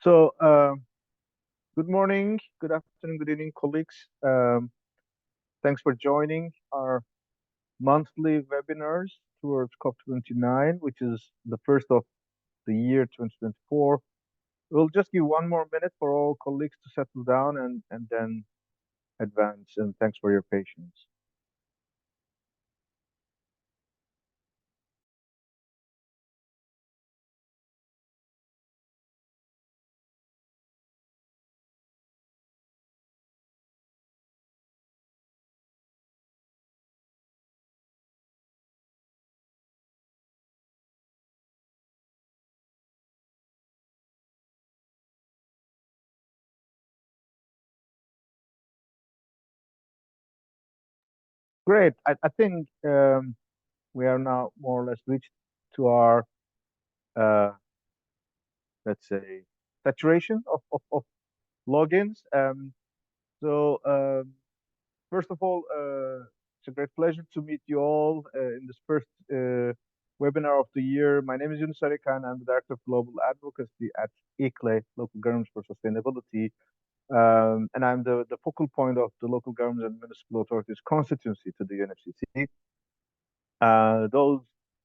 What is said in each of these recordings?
So, good morning, good afternoon, good evening, colleagues. Thanks for joining our monthly webinars towards COP29, which is the first of the year 2024. We'll just give one more minute for all colleagues to settle down and then advance. And thanks for your patience. Great. I think we are now more or less reached to our, uh, let's say, saturation of logins. So, first of all, it's a great pleasure to meet you all in this first webinar of the year. My name is Yunus Arikan. I'm the Director of Global Advocacy at ICLE, Local Governments for Sustainability. And I'm the focal point of the Local Governments and Municipal Authorities constituency to the UNFCCC. Those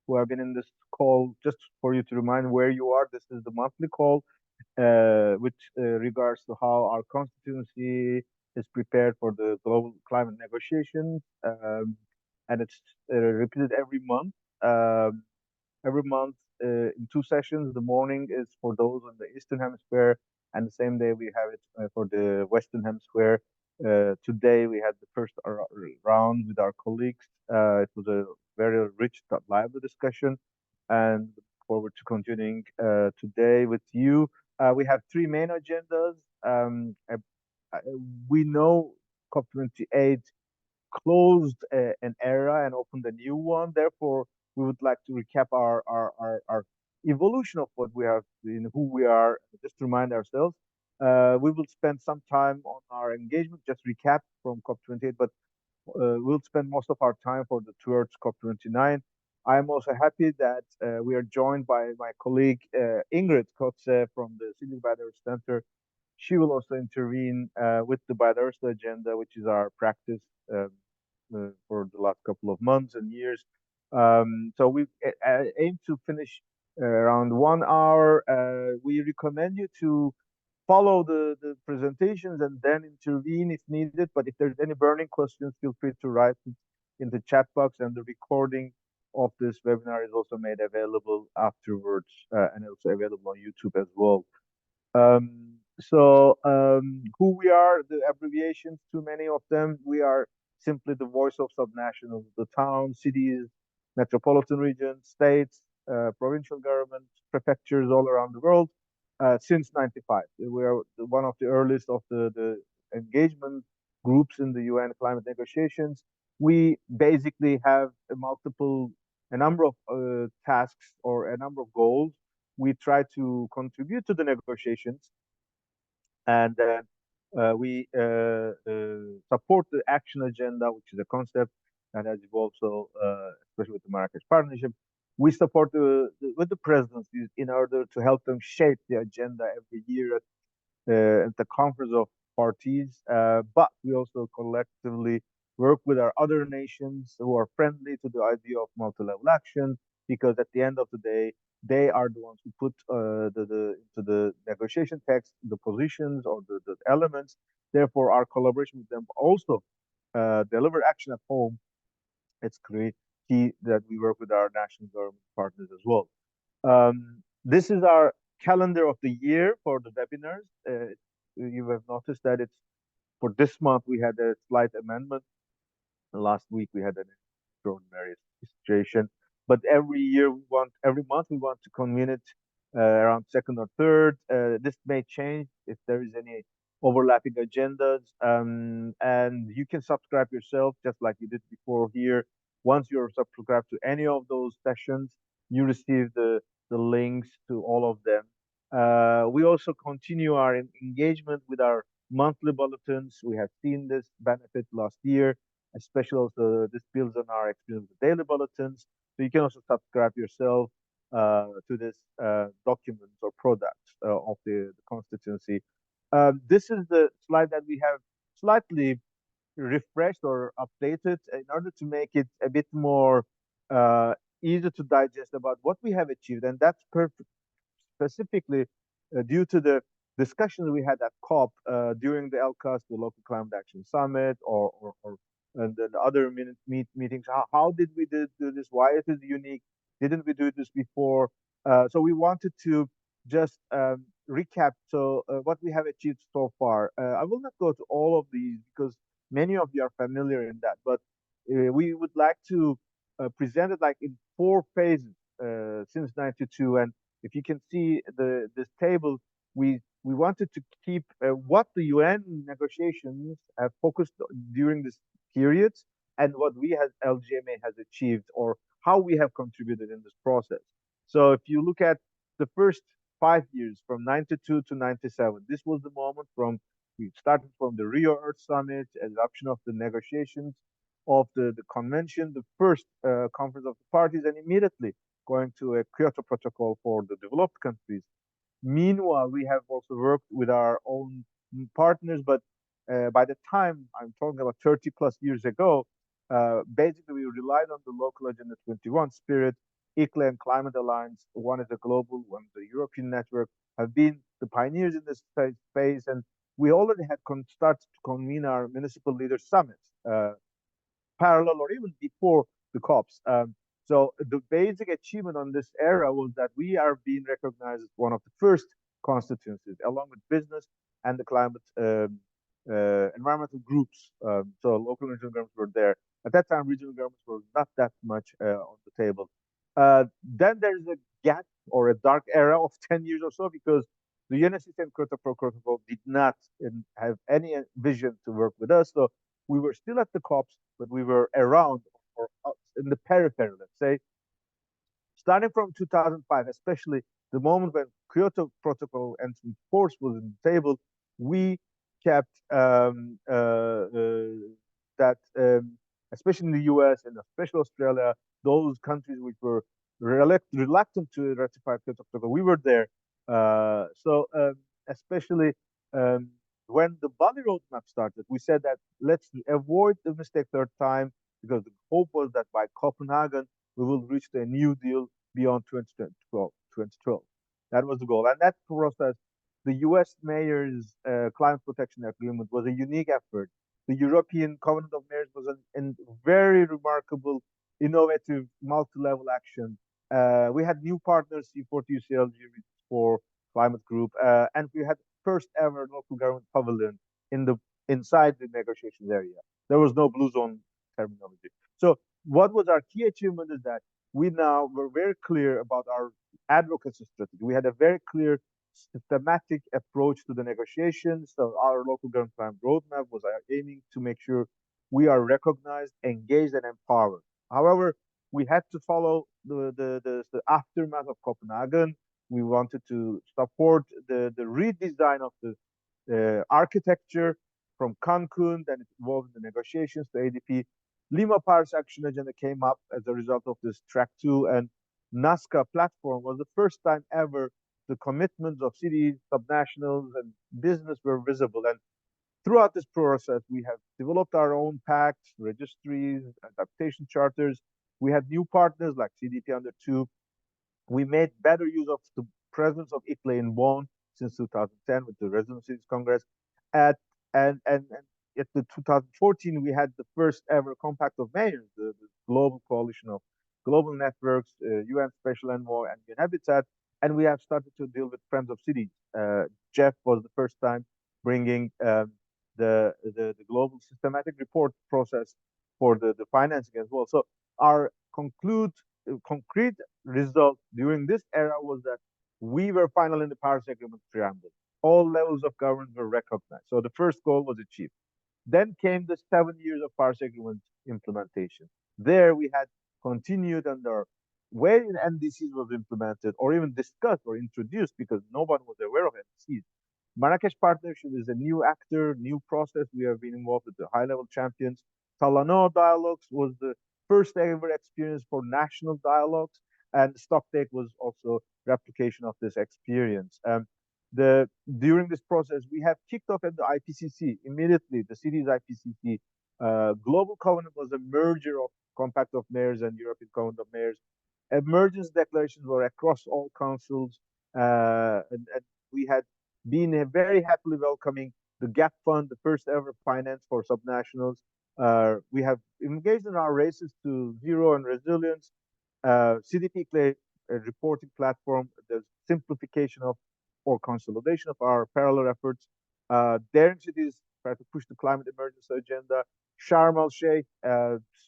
who have been in this call, just for you to remind where you are, this is the monthly call with regards to how our constituency is prepared for the global climate negotiations. And it's repeated every month. Um, every month in two sessions. The morning is for those in the Eastern Hemisphere, and the same day we have it for the Western Hemisphere. Today we had the first round with our colleagues. It was a very rich, lively discussion, and look forward to continuing today with you. We have three main agendas. I, we know COP28 closed an era and opened a new one. Therefore, we would like to recap our evolution of what we are, who we are, just to remind ourselves. We will spend some time on our engagement, just recap from COP28, but we'll spend most of our time for the towards COP29. I'm also happy that we are joined by my colleague Ingrid Kotze from the Civil Biodiversity Center. She will also intervene with the biodiversity agenda, which is our practice for the last couple of months and years. So we aim to finish around 1 hour. We recommend you to follow the presentations and then intervene if needed. But if there's any burning questions, feel free to write it in the chat box, and the recording of this webinar is also made available afterwards and also available on YouTube as well. Who we are, the abbreviations, too many of them. We are simply the voice of subnationals, the towns, cities, metropolitan regions, states, provincial governments, prefectures all around the world since 95. We are one of the earliest of the engagement groups in the UN climate negotiations. We basically have a number of tasks or a number of goals. We try to contribute to the negotiations, and we support the action agenda, which is a concept that has evolved, so especially with the Marrakesh Partnership. We support with the presidencies in order to help them shape the agenda every year at the conference of parties. But we also collectively work with our other nations who are friendly to the idea of multi-level action, because at the end of the day, they are the ones who put into the negotiation text the positions or the elements. Therefore, our collaboration with them also deliver action at home. It's key that we work with our national government partners as well. This is our calendar of the year for the webinars. You have noticed that it's for this month we had a slight amendment. Last week we had an extraordinary situation, but every month we want to convene it around second or third. This may change if there is any overlapping agendas, and you can subscribe yourself just like you did before here. Once you're subscribed to any of those sessions, you receive the links to all of them. We also continue our engagement with our monthly bulletins. We have seen this benefit last year, especially also this builds on our experience with daily bulletins. So you can also subscribe yourself. to this documents or products of the constituency. This is the slide that we have slightly refreshed or updated in order to make it a bit more uh, easy to digest about what we have achieved, and that's perfect specifically due to the discussions we had at COP during the LCAS, the Local Climate Action Summit, or and the other meetings. How did we do this? Why it is unique? Didn't we do this before? So we wanted to just recap. So what we have achieved so far. I will not go to all of these because many of you are familiar in that, but we would like to present it like in four phases since '92, and if you can see this table, we wanted to keep what the UN negotiations have focused during this period and what we as LGMA has achieved or how we have contributed in this process. So if you look at the first 5 years from '92 to '97, this was the moment from we started from the Rio Earth Summit, adoption of the negotiations of the convention, the first conference of the parties, and immediately going to a Kyoto Protocol for the developed countries. Meanwhile, we have also worked with our own partners, but by the time I'm talking about 30 plus years ago, basically we relied on the local Agenda 21 spirit. ICLE and Climate Alliance, one is a global, one is a European network, have been the pioneers in this space, and we already had started to convene our municipal leaders summits. Parallel or even before the COPs. So the basic achievement on this era was that we are being recognized as one of the first constituencies, along with business and the climate environmental groups. So local and regional governments were there. At that time, regional governments were not that much on the table. Then there's a gap or a dark era of 10 years or so because the UNSCC and Kyoto Protocol did not have any vision to work with us. So we were still at the COPs, but we were around or in the periphery, let's say. Starting from 2005, especially the moment when Kyoto Protocol entering force was in the table, we kept that, especially in the US and especially Australia, those countries which were reluctant to ratify Kyoto Protocol, we were there. So especially um, when the Bali roadmap started, we said that let's avoid the mistake third time because the hope was that by Copenhagen we will reach a new deal beyond 2012. That was the goal. And that process, the US Mayor's Climate Protection Agreement was a unique effort. The European Covenant of Mayors was a very remarkable, innovative, multi-level action. We had new partners, C40 UCLG for Climate Group, and we had first ever local government pavilion in the inside the negotiations area. There was no blue zone terminology. So what was our key achievement is that we now were very clear about our advocacy strategy. We had a very clear systematic approach to the negotiations. So our local government plan roadmap was aiming to make sure we are recognized, engaged, and empowered. However, we had to follow the aftermath of Copenhagen. We wanted to support the redesign of the architecture from Cancun, then it evolved in the negotiations to ADP. Lima Paris Action Agenda came up as a result of this track two, and Nazca platform was the first time ever the commitments of cities, subnationals, and business were visible. And throughout this process, we have developed our own pacts, registries, adaptation charters. We had new partners like CDP under two. We made better use of the presence of ICLE in Bonn since 2010 with the Residencies Congress. At and at the 2014, we had the first ever Compact of Mayors, the global coalition of global networks, UN Special Envoy, and UN Habitat. And we have started to deal with Friends of Cities. Jeff was the first time bringing the global systematic report process for the financing as well. So our concrete result during this era was that we were final in the Paris Agreement preamble. All levels of government were recognized. So the first goal was achieved. Then came the 7 years of Paris Agreement implementation. There we had continued under when NDCs was implemented or even discussed or introduced because no one was aware of NDCs. Marrakesh Partnership is a new actor, new process. We have been involved with the high-level champions. Talanoa Dialogues was the first ever experience for national dialogues. and Stocktake was also replication of this experience. The During this process, we have kicked off at the IPCC immediately. The city's IPCC Global Covenant was a merger of Compact of Mayors and European Covenant of Mayors. Emergence declarations were across all councils, and we had been very happily welcoming the GAP Fund, the first ever finance for subnationals. We have engaged in our races to zero and resilience, CDP Clay reporting platform, the simplification of or consolidation of our parallel efforts, daring cities try to push the climate emergency agenda, Sharm el Sheikh,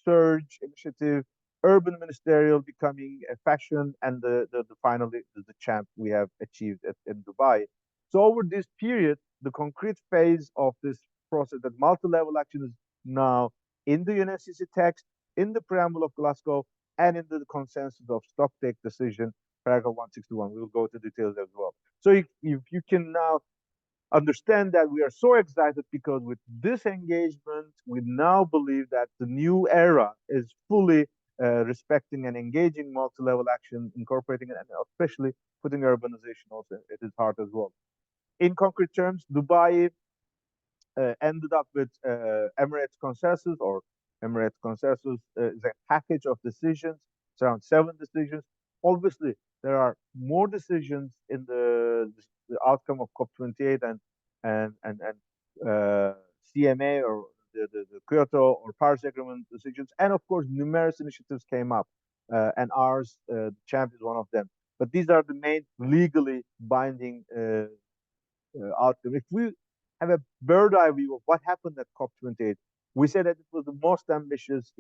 Surge initiative, urban ministerial becoming a fashion, and the finally the champ we have achieved in Dubai. So over this period, the concrete phase of this process, that multi-level action, is now in the UNFCCC text, in the preamble of Glasgow, and in the consensus of Stocktake decision, paragraph 161. We will go to details as well. So if you can now understand that we are so excited, because with this engagement, we now believe that the new era is fully respecting and engaging multi-level action, incorporating it, and especially putting urbanization also at its heart as well. In concrete terms, Dubai ended up with Emirates Consensus, or Emirates Consensus is a package of decisions. It's around 7 decisions. Obviously, there are more decisions in the outcome of COP28 and CMA, or the Kyoto or Paris Agreement decisions, and of course, numerous initiatives came up, and ours, the champ, is one of them. But these are the main legally binding outcome. If we have a bird eye view of what happened at COP28, we said that it was the most ambitious,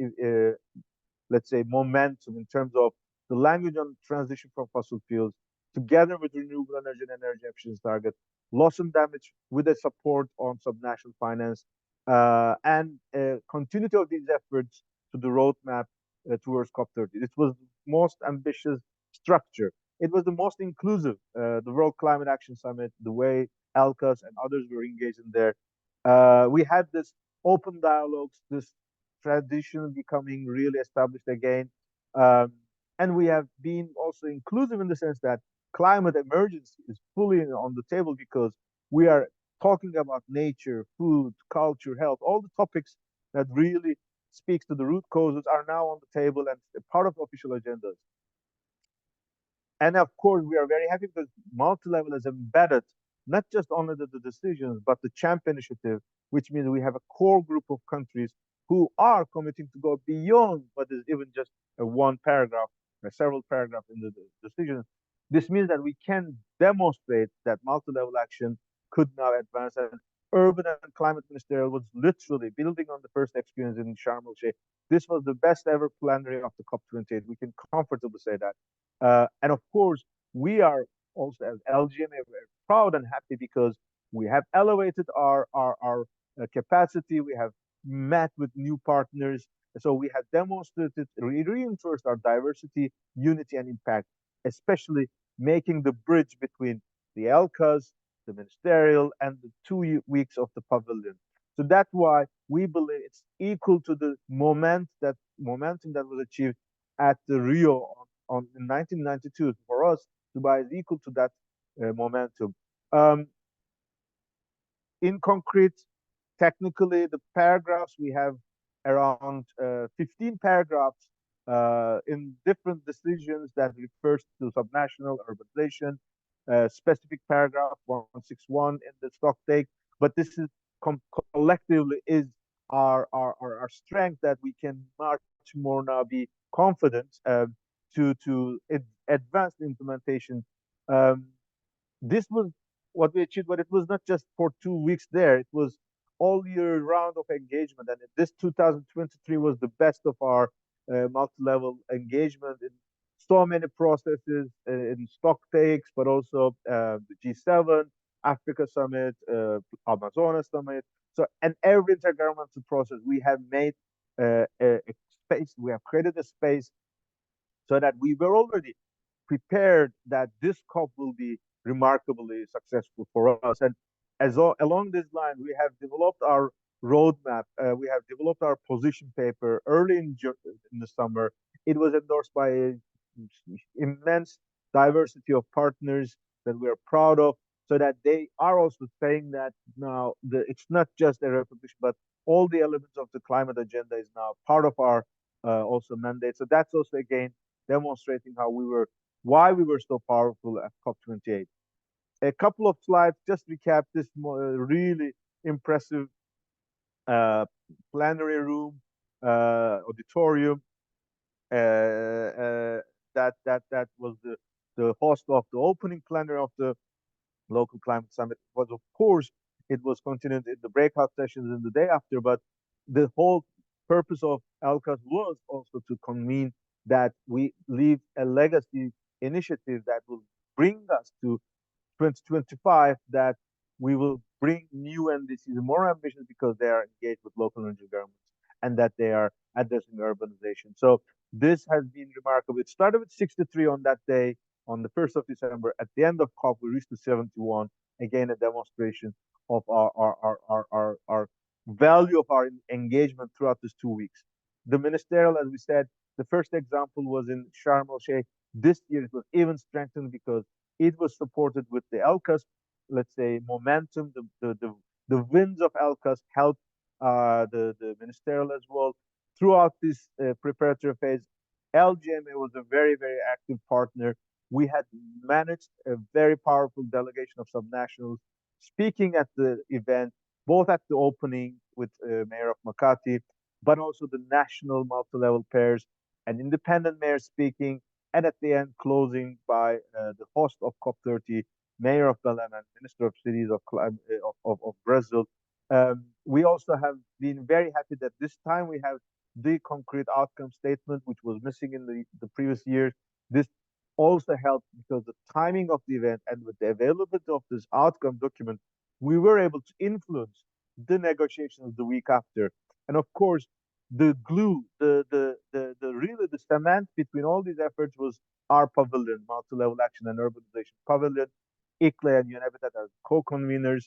let's say, momentum in terms of the language on transition from fossil fuels, together with renewable energy and energy efficiency target, loss and damage with a support on subnational finance, and continuity of these efforts to the roadmap towards COP30. It was the most ambitious structure. It was the most inclusive. The World Climate Action Summit, the way ALCAS and others were engaged in there. We had this open dialogues, this tradition becoming really established again. Um, and we have been also inclusive in the sense that climate emergency is fully on the table, because we are talking about nature, food, culture, health, all the topics that really speaks to the root causes are now on the table and part of official agendas. And of course, we are very happy because multi-level is embedded not just only the decisions, but the champ initiative, which means we have a core group of countries who are committing to go beyond what is even just a one paragraph or several paragraphs in the decision. This means that we can demonstrate that multi-level action could now advance. And urban and climate ministerial was literally building on the first experience in Sharm el Sheikh. This was the best ever plenary of the COP28. We can comfortably say that. And of course, we are also, as LGMA, very proud and happy because we have elevated our capacity. We have met with new partners. So we have demonstrated, reinforced our diversity, unity, and impact, especially making the bridge between the ELCAs, the ministerial, and the 2 weeks of the pavilion. So that's why we believe it's equal to the momentum that was achieved at the Rio in 1992. For us, Dubai is equal to that momentum. In concrete, technically, the paragraphs we have around 15 paragraphs in different decisions that refers to subnational urbanization, specific paragraph 161 in the stock take. But this is collectively is our strength, that we can much more now be confident to advance the implementation. This was what we achieved, but it was not just for 2 weeks there. It was all year round of engagement. And this 2023 was the best of our multi-level engagement in so many processes, in stock takes, but also the G7, Africa Summit, Amazonas Summit. So, and every intergovernmental process, we have made a space, we have created a space so that we were already prepared that this COP will be remarkably successful for us. And along this line, we have developed our roadmap. We have developed our position paper early in the summer. It was endorsed by immense diversity of partners that we are proud of, so that they are also saying that now it's not just a recognition, but all the elements of the climate agenda is now part of our also mandate. So that's also again demonstrating why we were so powerful at COP28. A couple of slides just recap this really impressive uh, plenary room, auditorium. That was the host of the opening plenary of the local climate summit. Was of course it was continued in the breakout sessions in the day after, but the whole purpose of ALCAS was also to convene that we leave a legacy initiative that will bring us to 2025, that we will bring new NDCs more ambitious because they are engaged with local energy governments and that they are addressing urbanization. So this has been remarkable. It started with 63 on that day, on the 1st of December. At the end of COP, we reached to 71. Again, a demonstration of our value of our engagement throughout these 2 weeks. The ministerial, as we said, the first example was in Sharm el Sheikh. This year it was even strengthened because it was supported with the LCAS, let's say, momentum. The winds of LCAS helped the ministerial as well. Throughout this preparatory phase, LGMA was a very, very active partner. We had managed a very powerful delegation of subnationals speaking at the event, both at the opening with Mayor of Makati, but also the national multi-level pairs and independent mayors speaking, and at the end closing by the host of COP30, Mayor of Belém and Minister of Cities of Brazil. We also have been very happy that this time we have the concrete outcome statement, which was missing in the previous years. This also helped because the timing of the event and with the availability of this outcome document, we were able to influence the negotiations the week after. And of course, the glue, the really the cement between all these efforts was our pavilion, multi-level action and urbanization pavilion. ICLE and UNEBITAT as co-conveners,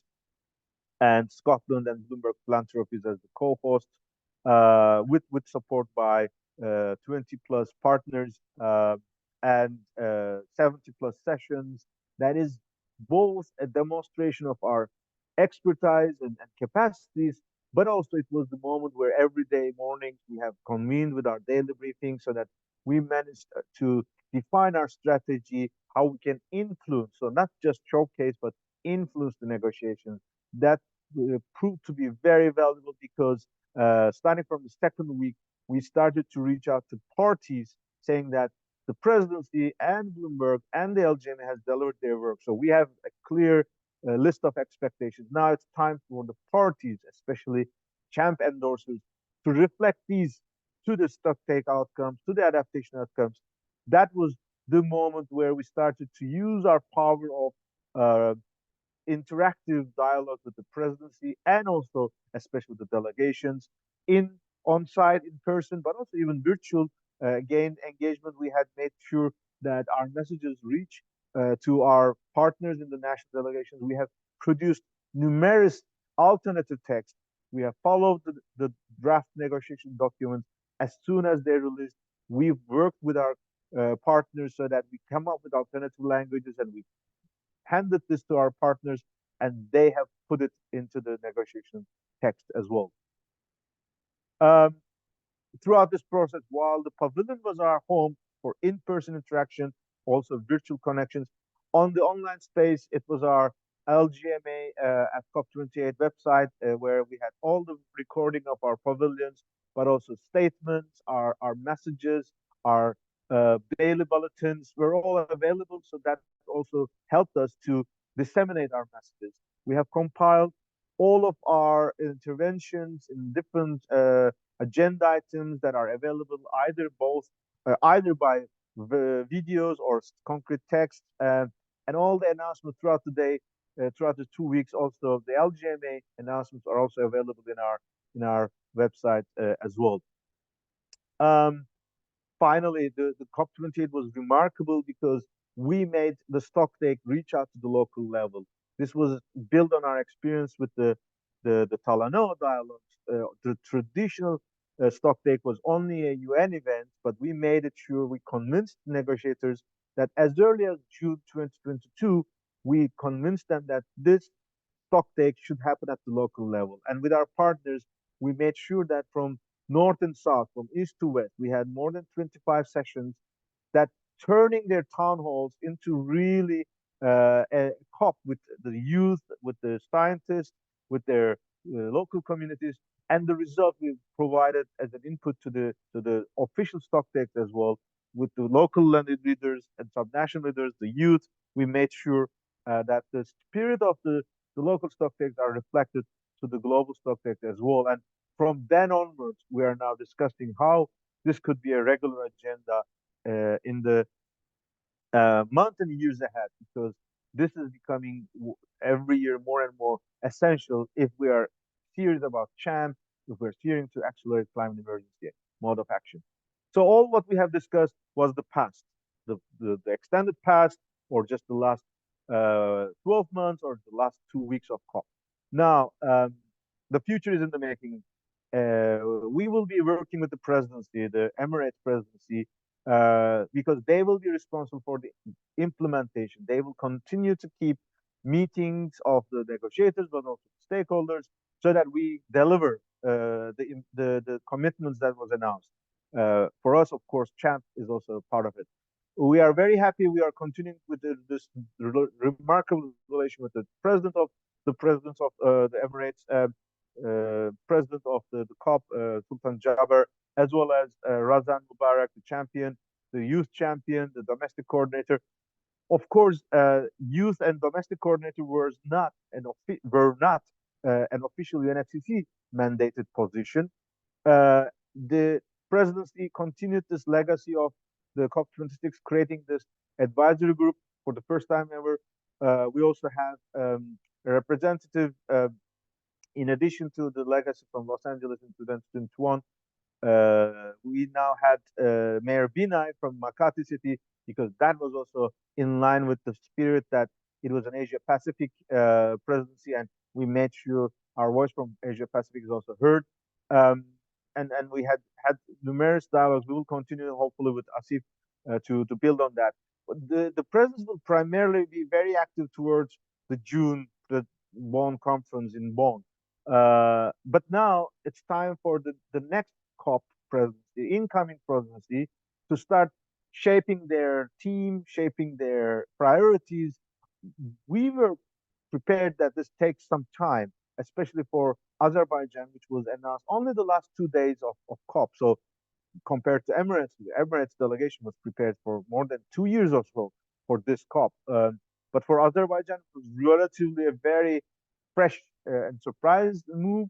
and Scotland and Bloomberg Philanthropies as the co-host, with support by 20 plus partners and 70 plus sessions. That is both a demonstration of our expertise and capacities, but also it was the moment where every day mornings we have convened with our daily briefing so that we managed to define our strategy, how we can influence, so not just showcase, but influence the negotiations. That proved to be very valuable because starting from the second week, we started to reach out to parties saying that the presidency and Bloomberg and the LGMA has delivered their work. So we have a clear list of expectations. Now it's time for the parties, especially champ endorsers, to reflect these to the stock take outcomes, to the adaptation outcomes. That was the moment where we started to use our power of interactive dialogue with the presidency and also especially the delegations in on site in person, but also even virtual again engagement. We had made sure that our messages reach to our partners in the national delegations. We have produced numerous alternative texts. We have followed the draft negotiation documents as soon as they're released. We've worked with our partners so that we come up with alternative languages, and we handed this to our partners, and they have put it into the negotiation text as well. Um, Throughout this process, while the pavilion was our home for in-person interaction, also virtual connections, on the online space, it was our LGMA at COP28 website where we had all the recording of our pavilions, but also statements, our messages, our daily bulletins were all available. So that also helped us to disseminate our messages. We have compiled all of our interventions in different agenda items that are available either by videos or concrete text, and all the announcements throughout the day, throughout the 2 weeks. Also, the LGMA announcements are also available in our website as well. Um, Finally, the COP28 was remarkable because we made the stocktake reach out to the local level. This was built on our experience with the Talanoa dialogues, the traditional stock take was only a UN event, but we made it sure we convinced negotiators that as early as June 2022, we convinced them that this stock take should happen at the local level. And with our partners, we made sure that from north and south, from east to west, we had more than 25 sessions that turning their town halls into really a COP with the youth, with the scientists, with their local communities, and the result we provided as an input to the official stock takes as well, with the local leaders and subnational leaders, the youth. We made sure that the spirit of the local stock takes are reflected to the global stock takes as well. And from then onwards, we are now discussing how this could be a regular agenda in the months and years ahead, because this is becoming every year more and more essential if we are serious about CHAMP, if we're serious to accelerate climate emergency mode of action. So all what we have discussed was the past, the extended past, or just the last 12 months or the last 2 weeks of COP. Now, the future is in the making. We will be working with the presidency, the Emirates presidency, because they will be responsible for the implementation. They will continue to keep meetings of the negotiators, but also stakeholders, so that we deliver the commitments that was announced. For us, of course, CHAMP is also a part of it. We are very happy. We are continuing with this remarkable relation with the president of the Emirates, president of the COP, Sultan Jaber, as well as Razan Mubarak, the champion, the youth champion, the domestic coordinator. Of course, youth and domestic coordinator were not an official UNFCCC mandated position. The presidency continued this legacy of the COP26, creating this advisory group for the first time ever. We also have a representative, in addition to the legacy from Los Angeles in 2021. We now had Mayor Binay from Makati City, because that was also in line with the spirit that it was an Asia Pacific presidency, and we made sure our voice from Asia Pacific is also heard. And we had numerous dialogues. We will continue, hopefully, with Asif to build on that. But the presidents will primarily be very active towards the Bonn conference in Bonn. But now it's time for the next COP presidency, the incoming presidency, to start shaping their team, shaping their priorities. We were prepared that this takes some time, especially for Azerbaijan, which was announced only the last 2 days of COP. So compared to Emirates, the Emirates delegation was prepared for more than 2 years or so for this COP. But for Azerbaijan, it was relatively a very fresh and surprise move.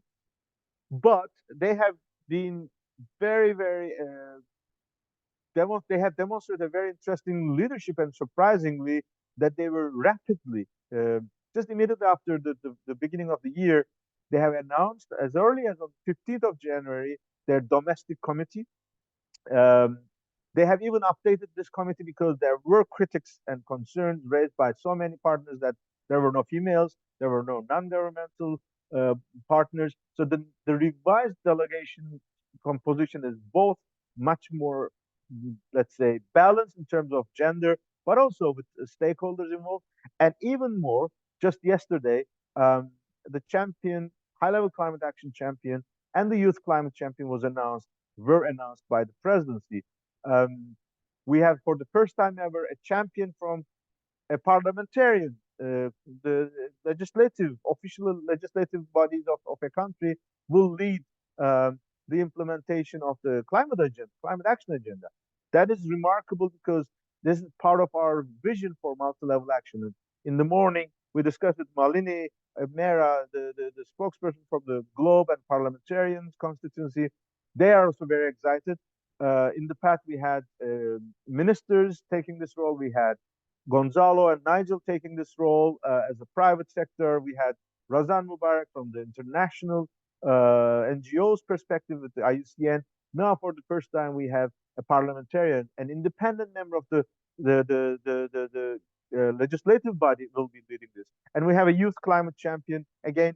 But they have been very, very they have demonstrated a very interesting leadership, and surprisingly, that they were rapidly, just immediately after the beginning of the year, they have announced as early as on 15th of January their domestic committee. Um, they have even updated this committee because there were critics and concerns raised by so many partners that there were no females, there were no non-governmental uh, partners. So the revised delegation composition is both much more, let's say, balanced in terms of gender, but also with stakeholders involved. And even more, just yesterday, um, the champion, high-level climate action champion, and the youth climate champion were announced by the presidency. Um, we have, for the first time ever, a champion from a parliamentarian, the official legislative bodies of a country will lead the implementation of the climate action agenda. That is remarkable because this is part of our vision for multi-level action. And in the morning, we discussed with Malini Mera, the spokesperson from the Globe and Parliamentarians constituency. They are also very excited. In the past, we had ministers taking this role. We had Gonzalo and Nigel taking this role as a private sector. We had Razan Mubarak from the international NGOs perspective with the IUCN. Now, for the first time, we have a parliamentarian, an independent member of the legislative body will be leading this. And we have a youth climate champion. Again,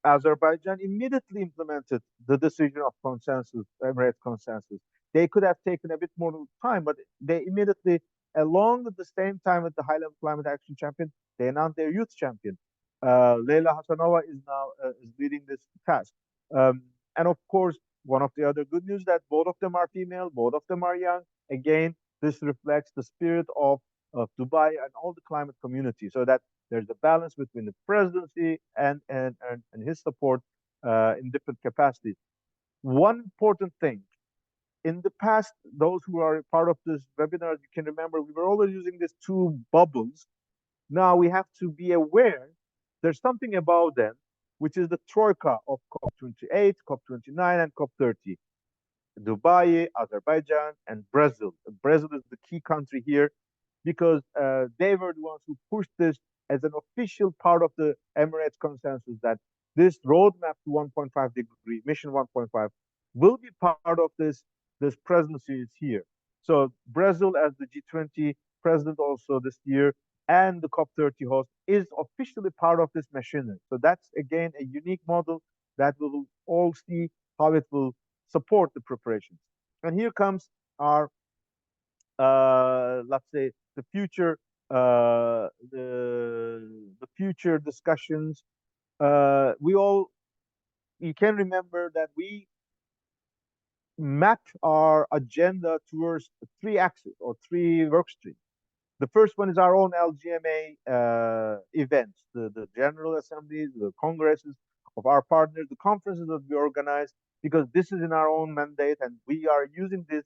Azerbaijan immediately implemented the decision of consensus, Emirate consensus. They could have taken a bit more time, but they immediately, along at the same time with the High Level Climate Action Champion, they announced their youth champion. Leyla Hasanova is now is leading this task. And of course, one of the other good news that both of them are female, both of them are young. Again, this reflects the spirit of Dubai and all the climate community, so that there's a balance between the presidency and his support in different capacities. One important thing in the past, those who are part of this webinar, you can remember we were always using these two bubbles. Now we have to be aware there's something about them, which is the troika of COP28, COP29, and COP30. Dubai, Azerbaijan, and Brazil. Brazil is the key country here because they were the ones who pushed this as an official part of the Emirates consensus that this roadmap to 1.5 degree, mission 1.5, will be part of this presidency is here. So Brazil as the G20 president also this year and the COP30 host is officially part of this machinery. So that's again a unique model that we will all see how it will support the preparations. And here comes our let's say the future discussions. We all You can remember that we map our agenda towards three axes or three work streams. The first one is our own LGMA events, the general assemblies, the congresses of our partners, the conferences that we organize, because this is in our own mandate and we are using this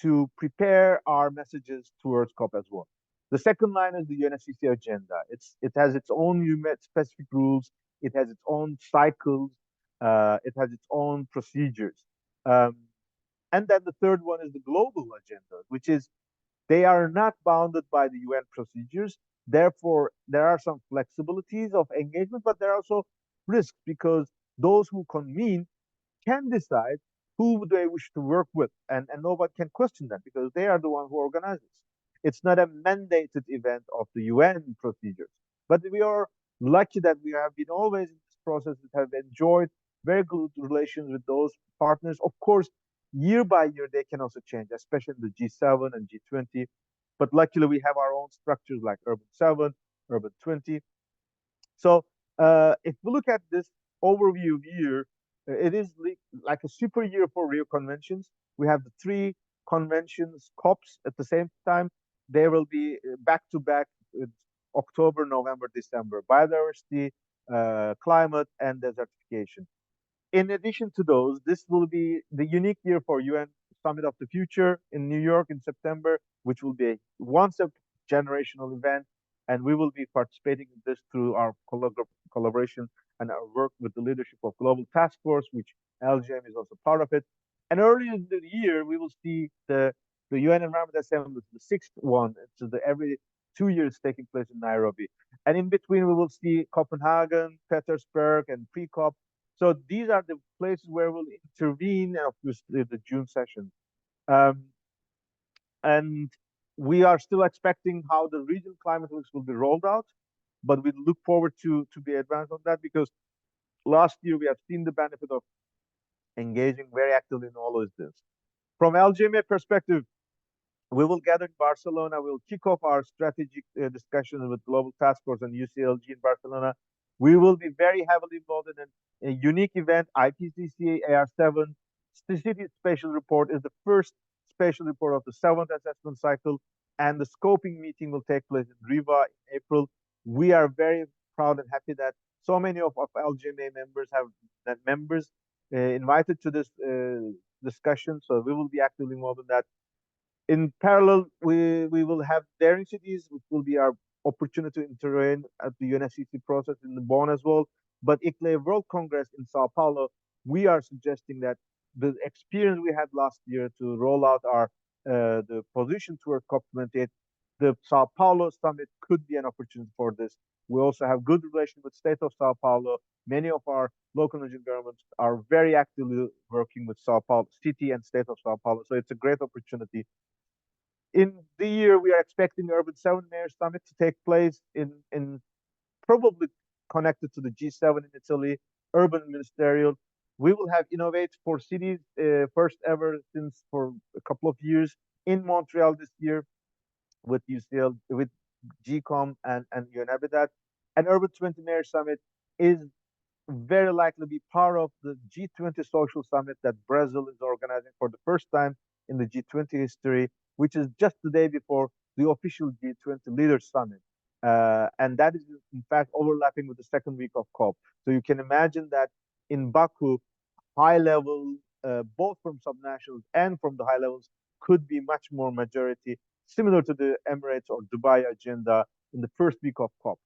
to prepare our messages towards COP as well. The second line is the UNFCCC agenda. It has its own specific rules, it has its own cycles, it has its own procedures. Um, and then the third one is the global agenda, which is they are not bounded by the UN procedures. Therefore, there are some flexibilities of engagement, but there are also risks because those who convene can decide who they wish to work with, and nobody can question them because they are the one who organizes. It's not a mandated event of the UN procedures, but we are lucky that we have been always in this process and have enjoyed very good relations with those partners. Of course, year by year they can also change, especially the G7 and G20. But luckily, we have our own structures like Urban 7, Urban 20. So if we look at this overview year, it is like a super year for Rio conventions. We have the three conventions, COPs at the same time. They will be back to back October, November, December. Biodiversity, climate, and desertification. In addition to those, this will be the unique year for UN Summit of the Future in New York in September, which will be a once a generational event. And we will be participating in this through our collaboration and our work with the leadership of Global Task Force, which LGM is also part of it. And earlier in the year, we will see the UN Environment Assembly, the sixth one. It's every 2 years taking place in Nairobi. And in between, we will see Copenhagen, Petersburg, and pre-COP. So these are the places where we'll intervene, and obviously the June session. Um, and we are still expecting how the regional climate weeks will be rolled out, but we look forward to be advanced on that because last year we have seen the benefit of engaging very actively in all of this. From LGMA perspective, we will gather in Barcelona. We'll kick off our strategic discussions with Global Task Force and UCLG in Barcelona. We will be very heavily involved in a unique event, IPCC AR7. City Spatial Report is the first spatial report of the seventh assessment cycle, and the scoping meeting will take place in Riva in April. We are very proud and happy that so many of LGMA members have invited to this discussion. So we will be actively involved in that. In parallel, we will have daring cities, which will be our opportunity to intervene at the UNFCCC process in the Bonn as well. But ICLE World Congress in Sao Paulo, we are suggesting that the experience we had last year to roll out our the position toward COP28, the Sao Paulo summit could be an opportunity for this. We also have good relations with state of Sao Paulo. Many of our local regional governments are very actively working with Sao Paulo city and state of Sao Paulo. So it's a great opportunity. In the year, we are expecting the Urban 7 Mayor Summit to take place in probably connected to the G7 in Italy. urban ministerial. We will have Innovate for Cities, first ever since for a couple of years in Montreal this year with UCL, with GCOM and UNABIDAT. And Urban 20 Mayor Summit is very likely be part of the G20 Social Summit that Brazil is organizing for the first time in the G20 history, which is just the day before the official G20 Leaders Summit. And that is, in fact, overlapping with the second week of COP. So you can imagine that in Baku, high level, both from subnationals and from the high levels, could be much more majority, similar to the Emirates or Dubai agenda in the first week of COP.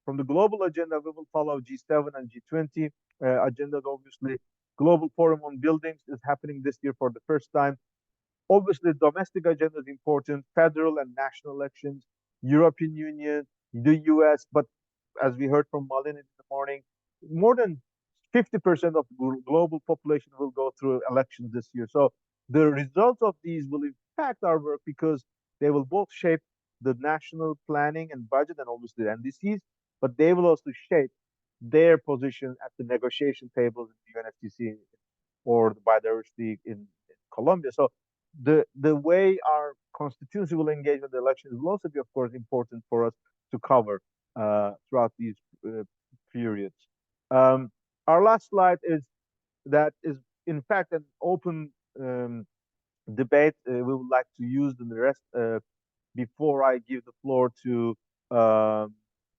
From the global agenda, we will follow G7 and G20 agendas. Obviously, Global Forum on Buildings is happening this year for the first time. Obviously, domestic agenda is important, federal and national elections, European Union, the US, but as we heard from Malin in the morning, more than 50% of global population will go through elections this year. So the results of these will impact our work because they will both shape the national planning and budget and obviously the NDCs, but they will also shape their position at the negotiation tables in the UNFCCC or the biodiversity in Colombia. So the way our constituency will engage with the elections will also be, of course, important for us to cover throughout these periods. Um, our last slide is that is in fact an open debate we would like to use in the rest before I give the floor to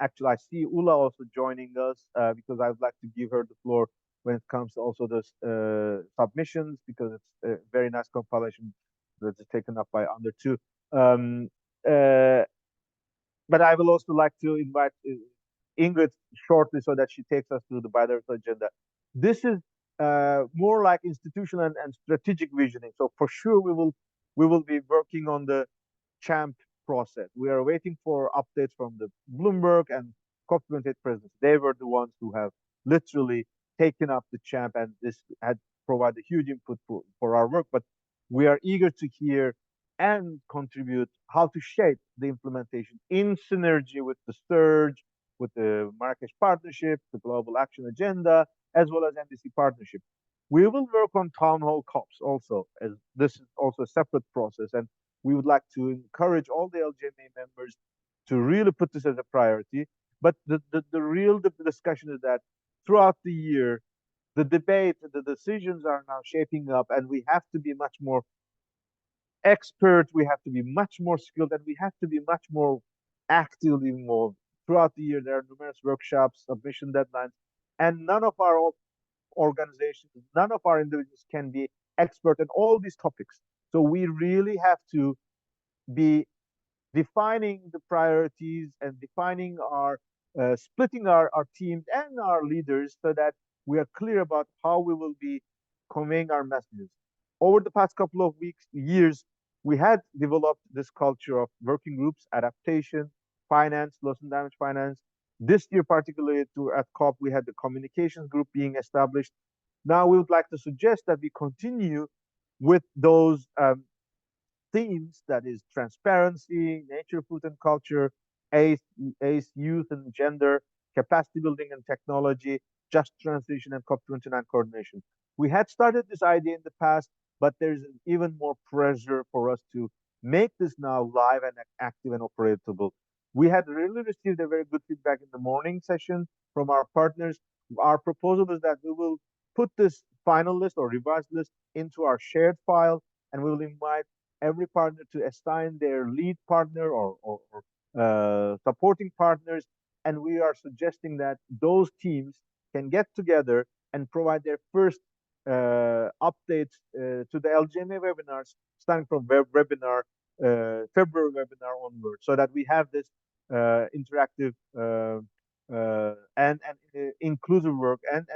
actually I see Ula also joining us because I would like to give her the floor when it comes to also the submissions because it's a very nice compilation that's taken up by under two. Um, uh, but I will also like to invite Ingrid shortly so that she takes us through the biodiversity agenda. This is more like institutional and strategic visioning. So for sure we will be working on the champ process. We are waiting for updates from the Bloomberg and COP28 presidents. They were the ones who have literally taken up the champ, and this had provided huge input for our work. But we are eager to hear and contribute how to shape the implementation in synergy with the Surge, with the Marrakesh Partnership, the Global Action Agenda, as well as NDC Partnership. We will work on town hall COPs also, as this is also a separate process. And we would like to encourage all the LGMA members to really put this as a priority. But the real discussion is that throughout the year, the debate, the decisions are now shaping up, and we have to be much more expert, we have to be much more skilled, and we have to be much more actively involved. Throughout the year, there are numerous workshops, submission deadlines, and none of our organizations, none of our individuals can be expert in all these topics. So we really have to be defining the priorities and defining our splitting our teams and our leaders so that we are clear about how we will be conveying our messages. Over the past couple of weeks, years, we had developed this culture of working groups, adaptation, finance, loss and damage finance. This year, particularly at COP, we had the communications group being established. Now we would like to suggest that we continue with those themes, that is transparency, nature, food and culture, ACE, youth and gender, capacity building and technology, just transition and COP29 coordination. We had started this idea in the past, but there's even more pressure for us to make this now live and active and operatable. We had really received a very good feedback in the morning session from our partners. Our proposal is that we will put this final list or revised list into our shared file, and we will invite every partner to assign their lead partner or supporting partners. And we are suggesting that those teams can get together and provide their first updates to the LGMA webinars, starting from webinar, February webinar onward, so that we have this interactive and inclusive work and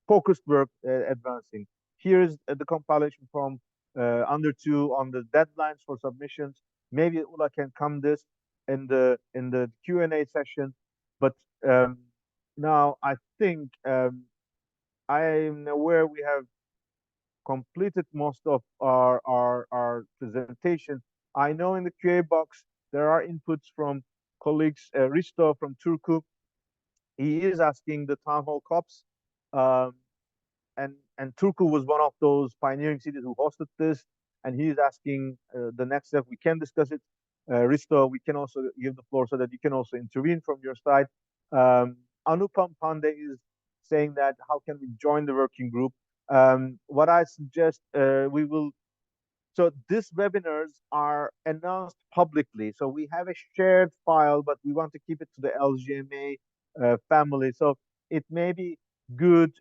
focused work advancing. Here's the compilation from under two on the deadlines for submissions. Maybe Ula can come this in the Q&A session. But now I think I'm aware we have completed most of our presentation. I know in the QA box there are inputs from colleagues Risto from Turku he is asking the town hall COPs, um, and Turku was one of those pioneering cities who hosted this, and he is asking the next step. We can discuss it. Risto, we can also give the floor so that you can also intervene from your side. Anupam Pandey is saying that how can we join the working group? What I suggest, we will so these webinars are announced publicly. So we have a shared file, but we want to keep it to the LGMA family. So it may be good.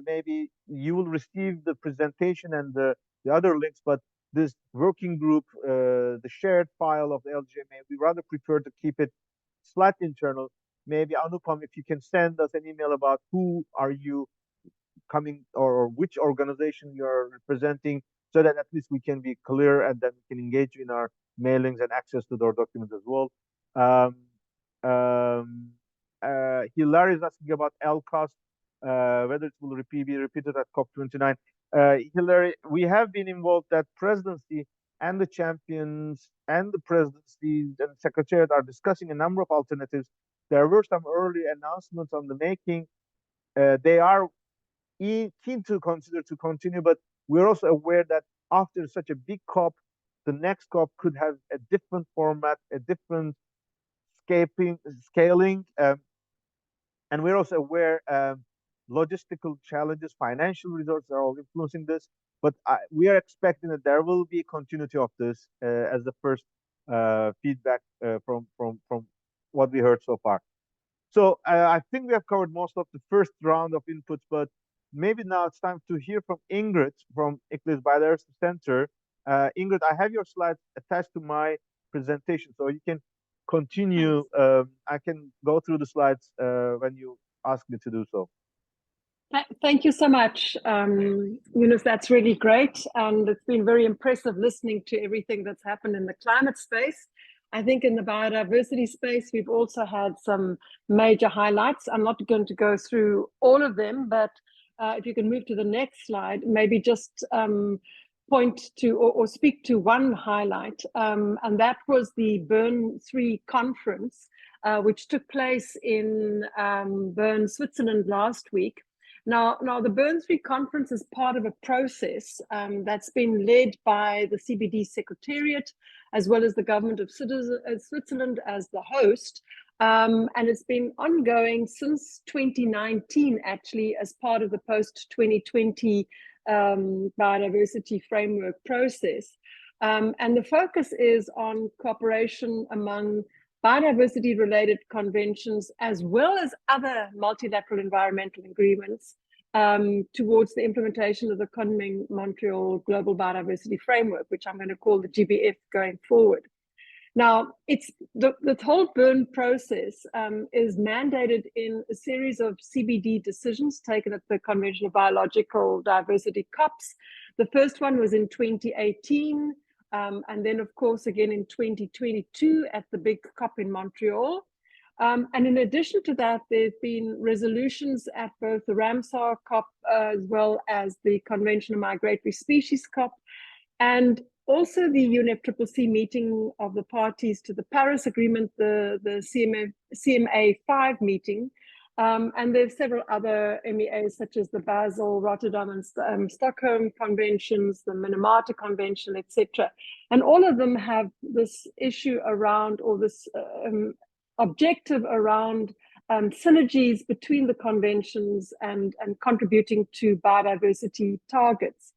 Maybe you will receive the presentation and the other links, but this working group, the shared file of the LGMA, we rather prefer to keep it slightly internal. Maybe Anupam, if you can send us an email about who are you coming, or which organization you're representing, so that at least we can be clear and then we can engage you in our mailings and access to their documents as well. Um, Hilary is asking about LCOS, whether it will be repeated at COP29. Hilary, we have been involved that presidency and the champions and the presidencies and secretariat are discussing a number of alternatives. There were some early announcements on the making. They are keen to consider to continue, but we're also aware that after such a big COP, the next COP could have a different format, a different scaling, and we're also aware logistical challenges, financial resources are all influencing this. But we are expecting that there will be a continuity of this as the first feedback from what we heard so far. So I think we have covered most of the first round of inputs, but maybe now it's time to hear from Ingrid from ICLE's Biodiversity Center. Ingrid, I have your slides attached to my presentation, so you can continue. I can go through the slides when you ask me to do so. Thank you so much, Yunus. That's really great. And it's been very impressive listening to everything that's happened in the climate space. I think in the biodiversity space, we've also had some major highlights. I'm not going to go through all of them, but if you can move to the next slide, maybe just point to or speak to one highlight, and that was the Bern 3 conference, which took place in Bern, Switzerland last week. Now, the Bern 3 conference is part of a process that's been led by the CBD Secretariat, as well as the government of Switzerland as the host. And it's been ongoing since 2019, actually, as part of the post-2020 biodiversity framework process. And the focus is on cooperation among biodiversity-related conventions, as well as other multilateral environmental agreements towards the implementation of the Kunming-Montreal Global Biodiversity Framework, which I'm going to call the GBF going forward. Now, it's the whole Bern process is mandated in a series of CBD decisions taken at the Convention of Biological Diversity COPs. The first one was in 2018, and then, of course, again in 2022 at the big COP in Montreal. And in addition to that, there have been resolutions at both the Ramsar COP as well as the Convention of Migratory Species COP, and also the UNFCCC meeting of the parties to the Paris Agreement, the CMA 5 meeting. And there's several other MEAs, such as the Basel, Rotterdam, and Stockholm conventions, the Minamata Convention, etc. And all of them have this issue around, or this objective around synergies between the conventions and contributing to biodiversity targets.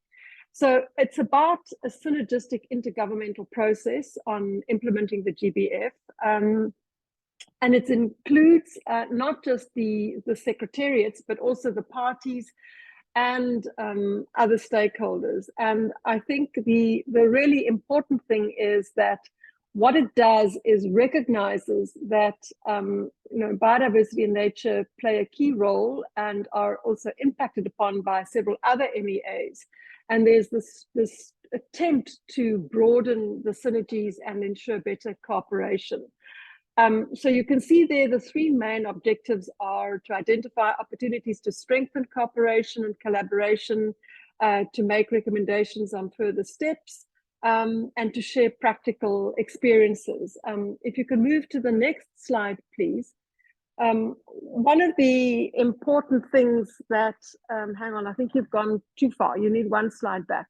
So it's about a synergistic intergovernmental process on implementing the GBF. And it includes not just the secretariats, but also the parties and other stakeholders. And I think the really important thing is that what it does is recognizes that biodiversity and nature play a key role and are also impacted upon by several other MEAs. And there's this attempt to broaden the synergies and ensure better cooperation. So you can see there the three main objectives are to identify opportunities to strengthen cooperation and collaboration, to make recommendations on further steps, and to share practical experiences. If you can move to the next slide, please. One of the important things that, hang on, I think you've gone too far. You need one slide back.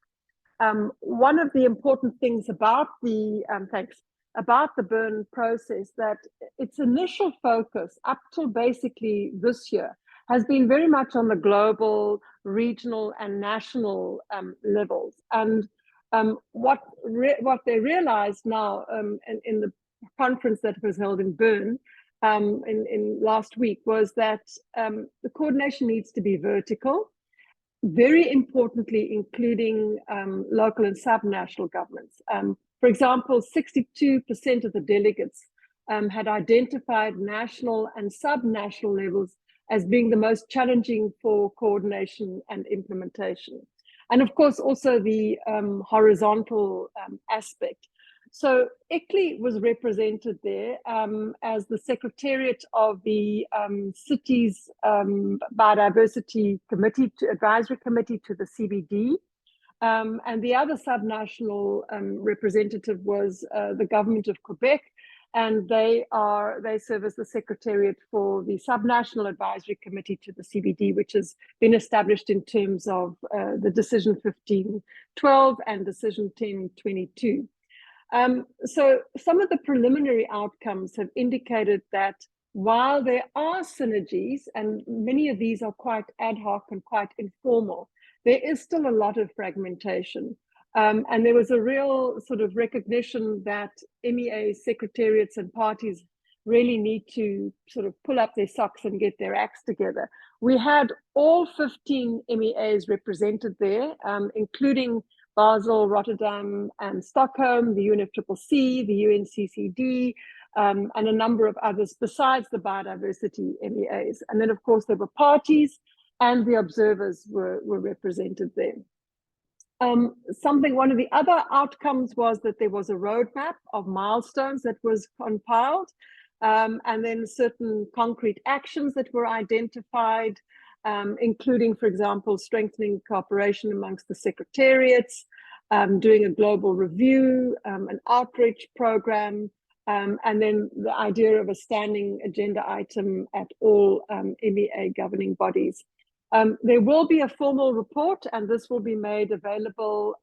One of the important things about the, about the Bern process, that its initial focus up till basically this year has been very much on the global, regional, and national levels. And what they realized now in the conference that was held in Bern in last week was that the coordination needs to be vertical, very importantly, including local and subnational governments. For example, 62% of the delegates had identified national and subnational levels as being the most challenging for coordination and implementation. And of course, also the horizontal aspect. So ICLEI was represented there as the secretariat of the city's biodiversity committee, advisory committee to the CBD. And the other subnational representative was the government of Quebec, and they serve as the secretariat for the subnational advisory committee to the CBD, which has been established in terms of the decision 1512 and decision 1022. So some of the preliminary outcomes have indicated that while there are synergies, and many of these are quite ad hoc and quite informal, there is still a lot of fragmentation. And there was a real sort of recognition that MEA secretariats and parties really need to sort of pull up their socks and get their acts together. We had all 15 MEAs represented there, including Basel, Rotterdam, and Stockholm, the UNFCCC, the UNCCD, and a number of others besides the biodiversity MEAs. And then, of course, there were parties and the observers were represented there. One of the other outcomes was that there was a roadmap of milestones that was compiled, and then certain concrete actions that were identified, including, for example, strengthening cooperation amongst the secretariats, doing a global review, an outreach program, and then the idea of a standing agenda item at all MEA governing bodies. There will be a formal report, and this will be made available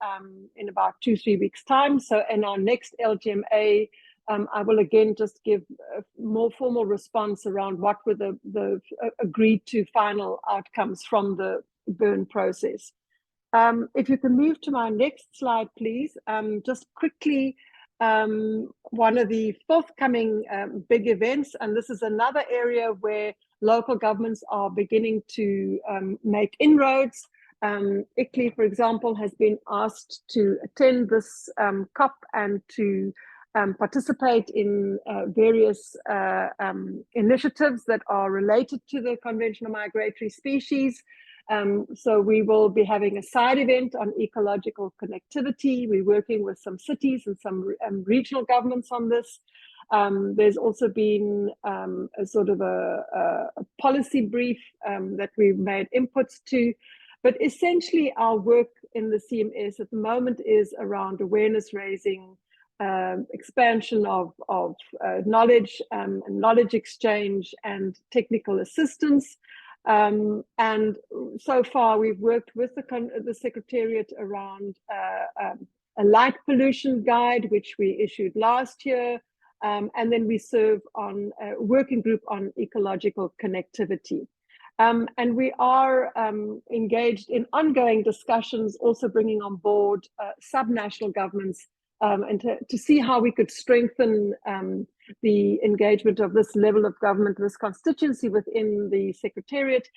in about 2-3 weeks' time. So in our next LGMA, I will again just give a more formal response around what were the agreed to final outcomes from the Bern process. If you can move to my next slide, please. Just quickly, one of the forthcoming big events, and this is another area where local governments are beginning to make inroads. ICLEI, for example, has been asked to attend this COP and to participate in various initiatives that are related to the Convention on Migratory Species. So we will be having a side event on ecological connectivity. We're working with some cities and some regional governments on this. There's also been a sort of a policy brief that we've made inputs to. But essentially, our work in the CMS at the moment is around awareness raising, expansion of knowledge and knowledge exchange and technical assistance. And so far, we've worked with the Secretariat around a light pollution guide, which we issued last year. And then we serve on a working group on ecological connectivity. And we are engaged in ongoing discussions, also bringing on board subnational governments and to see how we could strengthen the engagement of this level of government, this constituency within the Secretariat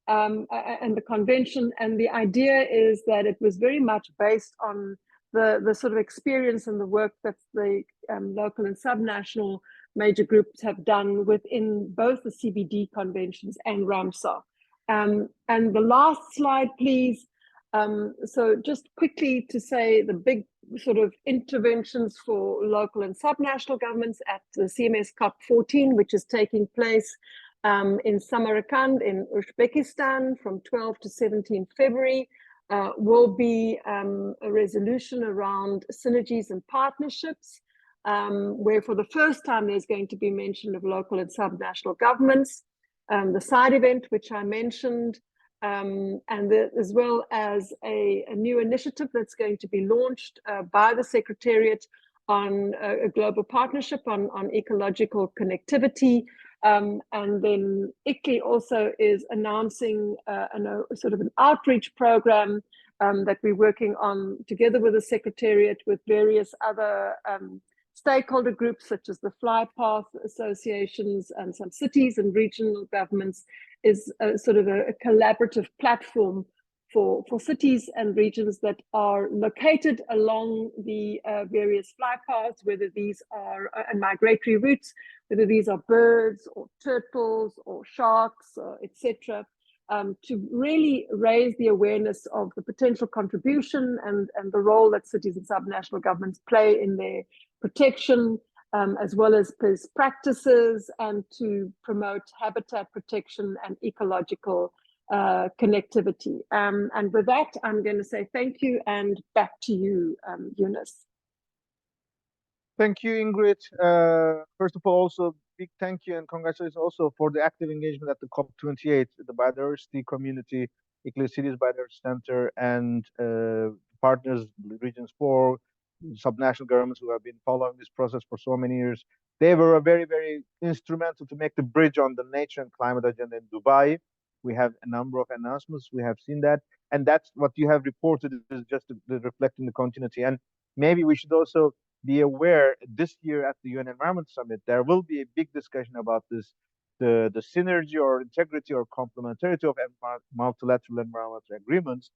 and the convention. And the idea is that it was very much based on the sort of experience and the work that the local and subnational major groups have done within both the CBD conventions and Ramsar. And the last slide, please. So just quickly to say the big sort of interventions for local and subnational governments at the CMS COP14, which is taking place in Samarkand in Uzbekistan from 12 to 17 February, will be a resolution around synergies and partnerships. where for the first time there's going to be mention of local and subnational governments, the side event, which I mentioned, as well as a new initiative that's going to be launched by the Secretariat on a global partnership on ecological connectivity. And then ICLEI also is announcing sort of an outreach program that we're working on together with the Secretariat, with various other stakeholder groups such as the Flypath associations and some cities and regional governments, is sort of a collaborative platform for cities and regions that are located along the various flypaths, whether these are migratory routes, whether these are birds or turtles or sharks, etc., to really raise the awareness of the potential contribution and the role that cities and subnational governments play in their protection, as well as best practices, and to promote habitat protection and ecological connectivity. And with that, I'm going to say thank you, and back to you, Eunice. Thank you, Ingrid. First of all, also big thank you and congratulations also for the active engagement at the COP28, the biodiversity community, ICLEI Cities Biodiversity Center, and partners, Regions 4, subnational governments who have been following this process for so many years. They were very, very instrumental to make the bridge on the nature and climate agenda in Dubai. We have a number of announcements. We have seen that. And that's what you have reported, is just reflecting the continuity. And maybe we should also be aware this year at the UN Environment Summit, there will be a big discussion about this, the synergy or integrity or complementarity of multilateral environmental agreements.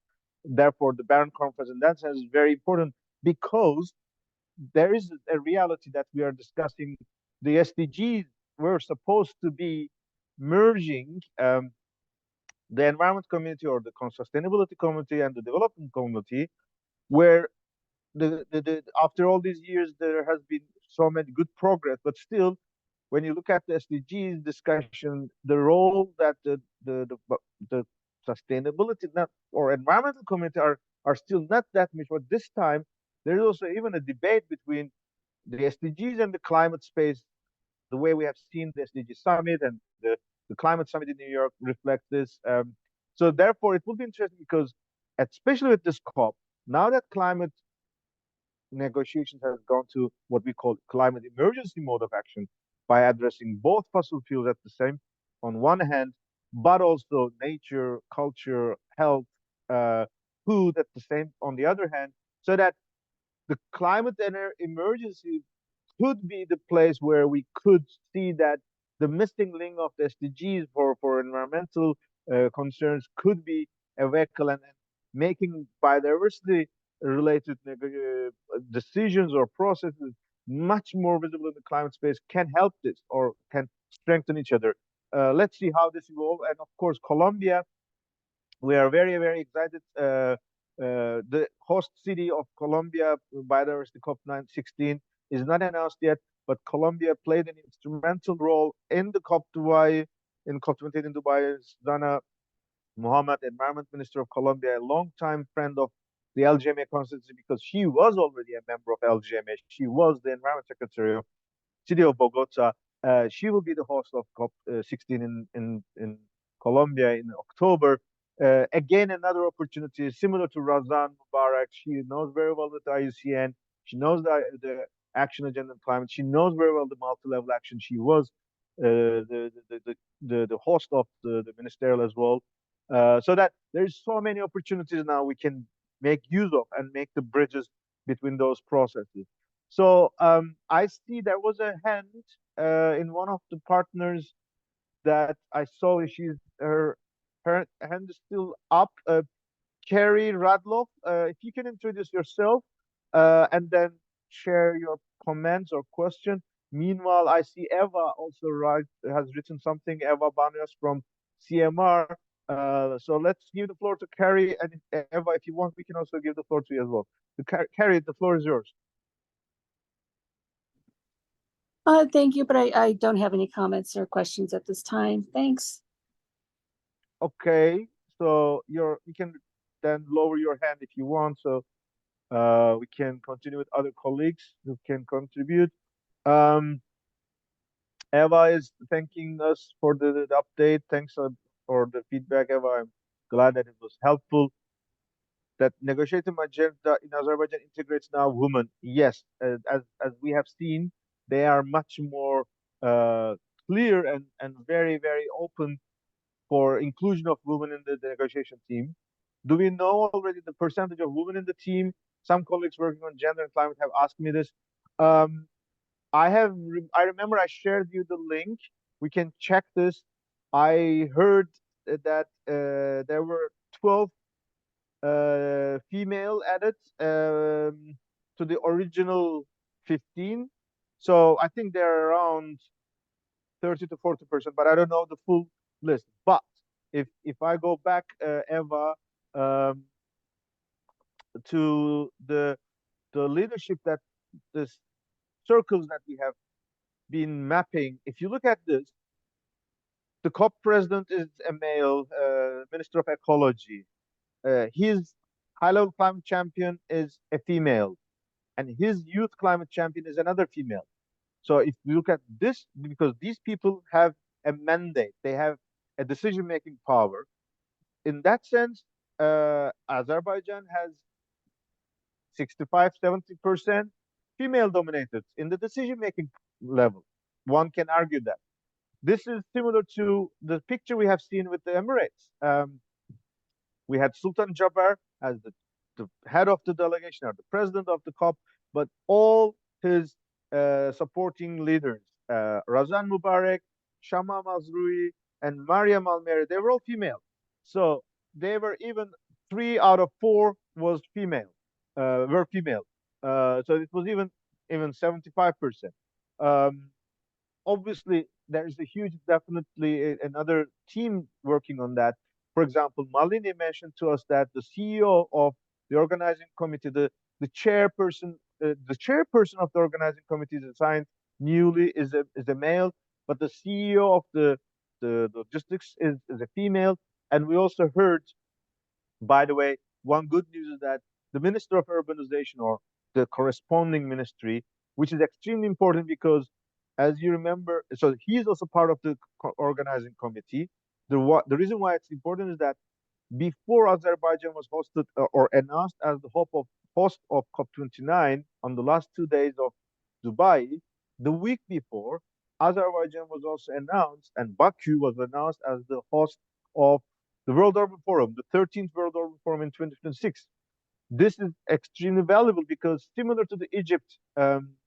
Therefore, the Bern Conference in that sense is very important, because there is a reality that we are discussing. The SDGs were supposed to be merging the environment community or the sustainability community and the development community, where after all these years there has been so many good progress, but still, when you look at the SDGs discussion, the role that the sustainability or environmental community are still not that much. But this time there is also even a debate between the SDGs and the climate space. The way we have seen the SDG summit and the climate summit in New York reflect this. So therefore, it will be interesting, because especially with this COP, now that climate negotiations have gone to what we call climate emergency mode of action, by addressing both fossil fuels at the same, on one hand, but also nature, culture, health, food at the same on the other hand, so that the climate emergency could be the place where we could see that the missing link of the SDGs for environmental concerns could be a vehicle, and making biodiversity related decisions or processes much more visible in the climate space can help this, or can strengthen each other. Let's see how this evolves. And of course, Colombia, we are very, very excited. The host city of Colombia biodiversity COP16 is not announced yet, but Colombia played an instrumental role in the COP Dubai, in COP28 in Dubai. Dana Mohammed, Environment Minister of Colombia, a longtime friend of the LGMA constituency, because she was already a member of LGMA. She was the Environment Secretary of City of Bogota. She will be the host of COP16 in Colombia in October. Again, another opportunity similar to Razan Mubarak. She knows very well with the IUCN. She knows the action agenda on climate. She knows very well the multi-level action. She was the host of the ministerial as well. So that there's so many opportunities now we can make use of and make the bridges between those processes. So I see there was a hand in one of the partners that I saw. Her hand is still up. Carrie Radloff, if you can introduce yourself and then share your comments or question. Meanwhile, I see Eva also has written something. Eva Banyas from CMR. So let's give the floor to Carrie, and Eva, if you want, we can also give the floor to you as well. So Carrie, the floor is yours. Thank you, but I don't have any comments or questions at this time. Thanks. Okay, so you can then lower your hand if you want, so we can continue with other colleagues who can contribute. Um, Eva is thanking us for the update. Thanks for the feedback, Eva. I'm glad that it was helpful. That negotiating agenda in Azerbaijan integrates now women. Yes, as we have seen, they are much more uh, clear and very open for inclusion of women in the negotiation team. Do we know already the percentage of women in the team? Some colleagues working on gender and climate have asked me this. Um, I remember I shared you the link. We can check this. I heard that there were 12 female added to the original 15. So I think they're around 30 to 40%, but I don't know the full list. But if I go back, Eva, um, to the leadership that the circles that we have been mapping, if you look at this, the COP president is a male, Minister of Ecology. His high-level climate champion is a female, and his youth climate champion is another female. So if you look at this, because these people have a mandate, they have a decision-making power. In that sense, Azerbaijan has 65, 70% female dominated in the decision-making level. One can argue that. This is similar to the picture we have seen with the Emirates. We had Sultan Jaber as the head of the delegation or the president of the COP, but all his supporting leaders, Razan Mubarak, Shama Mazrui, and Mariam Almeri, they were all female. So they were even 3 out of 4 was female, were female. So it was even 75%. Um, Obviously there is a huge, definitely another team working on that. For example, Malini mentioned to us that the CEO of the organizing committee, the chairperson of the organizing committee is assigned newly is a male, but the CEO of the logistics is a female. And we also heard, by the way, one good news is that the Minister of Urbanization, or the corresponding ministry, which is extremely important because, as you remember, so he is also part of the organizing committee. The reason why it's important is that before Azerbaijan was hosted or announced as the host of COP29 on the last 2 days of Dubai, the week before, Azerbaijan was also announced, and Baku was announced as the host of the World Urban Forum, the 13th World Urban Forum in 2026. This is extremely valuable because, similar to the Egypt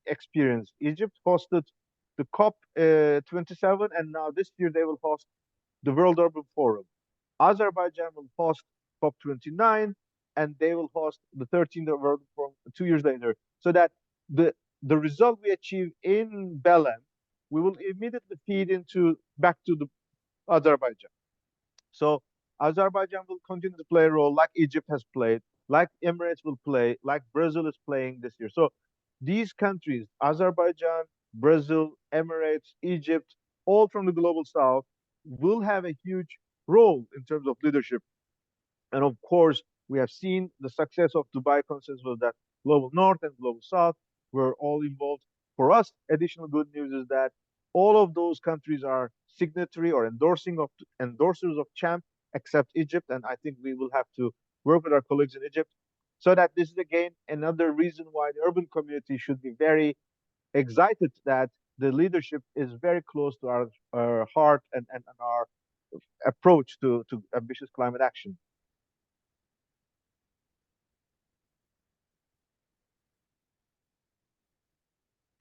experience, Egypt hosted the COP 27, and now this year they will host the World Urban Forum. Azerbaijan will host COP29, and they will host the 13th World Forum 2 years later. So that the result we achieve in Belém, we will immediately feed into back to the Azerbaijan. So Azerbaijan will continue to play a role like Egypt has played, like Emirates will play, like Brazil is playing this year. So these countries, Azerbaijan, Brazil, Emirates, Egypt, all from the global south, will have a huge role in terms of leadership. And of course, we have seen the success of Dubai consensus that global north and global south were all involved. For us, additional good news is that all of those countries are signatory or endorsers of CHAMP, except Egypt. And I think we will have to work with our colleagues in Egypt, so that this is again another reason why the urban community should be very excited that the leadership is very close to our heart and our approach to ambitious climate action.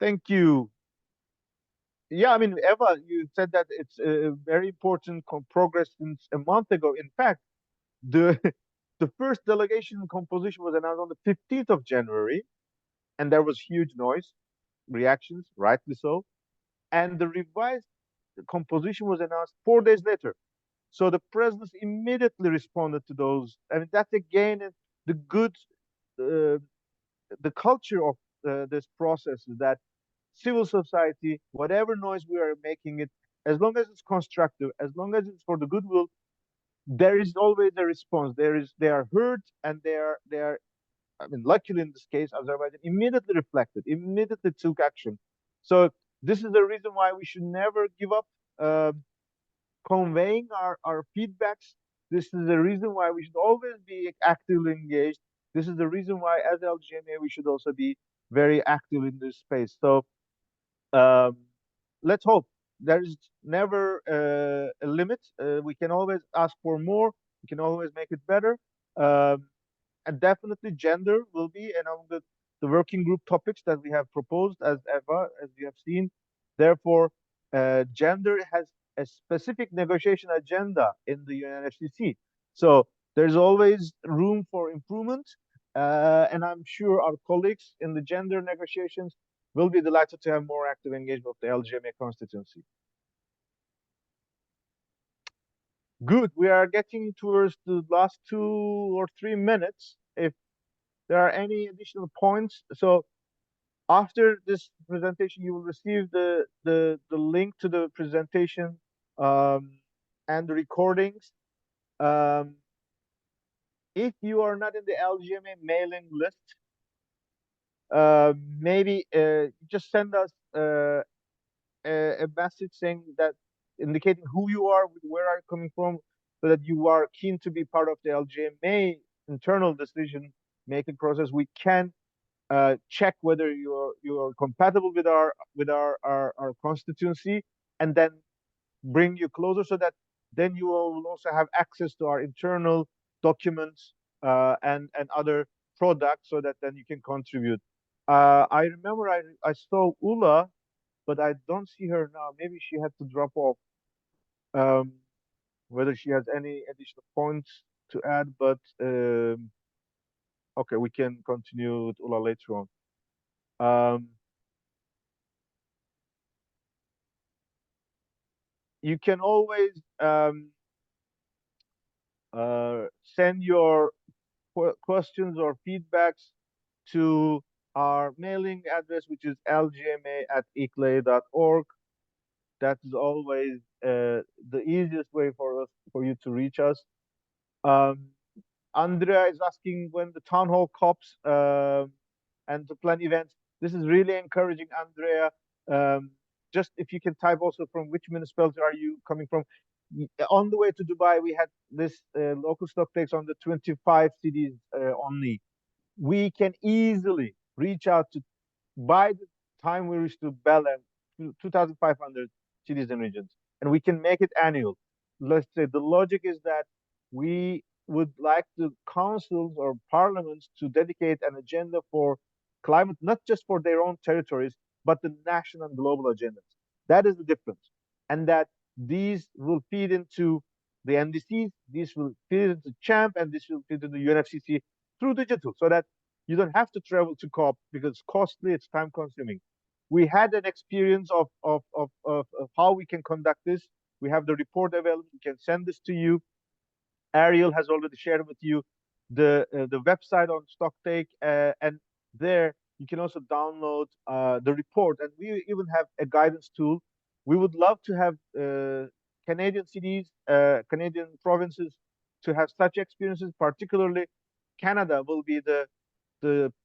Thank you. Yeah, I mean, Eva, you said that it's a very important progress since a month ago. In fact, the the first delegation composition was announced on the 15th of January, and there was huge noise, reactions, rightly so. And the revised composition was announced 4 days later. So the president immediately responded to those. I mean, that's again the good, uh, the culture of this process is that civil society, whatever noise we are making it, as long as it's constructive, as long as it's for the goodwill, there is always a response. They are heard, and they are. I mean, luckily in this case, Azerbaijan immediately reflected, immediately took action. So this is the reason why we should never give up conveying our feedbacks. This is the reason why we should always be actively engaged. This is the reason why, as LGMA, we should also be very active in this space. So um, let's hope there is never a limit. We can always ask for more. We can always make it better. Um, and definitely gender will be among the working group topics that we have proposed as Eva, as you have seen. Therefore, gender has a specific negotiation agenda in the UNFCCC. So there's always room for improvement. And I'm sure our colleagues in the gender negotiations will be delighted to have more active engagement of the LGMA constituency. Good. We are getting towards the last 2 or 3 minutes. If there are any additional points, so after this presentation, you will receive the link to the presentation and the recordings. If you are not in the LGMA mailing list, maybe just send us a message saying that indicating who you are, where are you coming from, so that you are keen to be part of the LGMA internal decision making process. We can check whether you're compatible with our constituency, and then bring you closer, so that then you will also have access to our internal documents and other products, so that then you can contribute. I remember I saw Ula, but I don't see her now. Maybe she had to drop off. Um, whether she has any additional points to add, but okay, we can continue with Ula later on. You can always send your questions or feedbacks to our mailing address, which is lgma@iclay.org. That is always the easiest way for you to reach us. Andrea is asking when the town hall COPs and to plan events. This is really encouraging, Andrea. Just if you can type also from which municipality are you coming from. On the way to Dubai, we had this local stock takes on the 25 cities only. We can easily reach out to, by the time we reach to Belém, 2,500 cities and regions, and we can make it annual. Let's say the logic is that we would like the councils or parliaments to dedicate an agenda for climate, not just for their own territories, but the national and global agendas. That is the difference. And that these will feed into the NDCs, these will feed into CHAMP, and this will feed into the UNFCC through digital, so that you don't have to travel to COP because it's costly, it's time consuming. We had an experience of how we can conduct this. We have the report available. We can send this to you. Ariel has already shared with you the website on Stocktake, and there you can also download the report. And we even have a guidance tool. We would love to have Canadian cities, Canadian provinces to have such experiences. Particularly, Canada will be the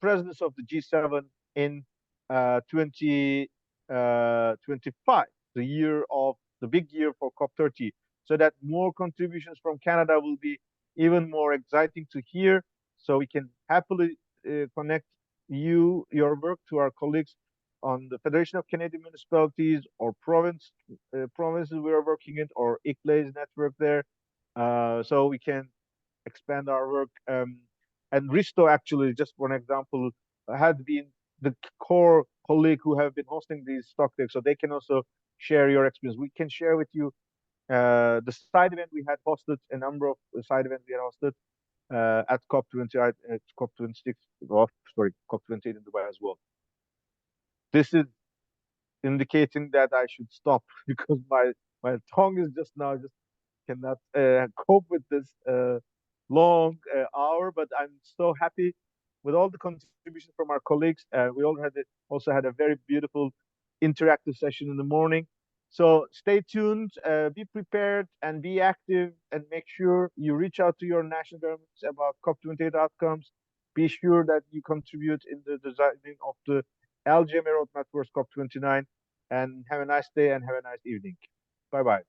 presidents of the G7 in 2025, the year of the big year for COP30, so that more contributions from Canada will be even more exciting to hear. So we can happily connect your work to our colleagues on the Federation of Canadian Municipalities or provinces we are working in, or ICLA's network there. So we can expand our work. And Risto, actually, just one example, had been the core colleague who have been hosting these stock takes, so they can also share your experience. We can share with you the side event we had hosted, a number of side events we had hosted at COP20, at COP26, oh, sorry, COP28 in Dubai as well. This is indicating that I should stop because my tongue is just now just cannot cope with this long hour. But I'm so happy with all the contributions from our colleagues. We also had a very beautiful interactive session in the morning. So stay tuned, be prepared, and be active, and make sure you reach out to your national governments about COP28 outcomes. Be sure that you contribute in the designing of the LGMA roadmap towards COP29. And have a nice day and have a nice evening. Bye bye.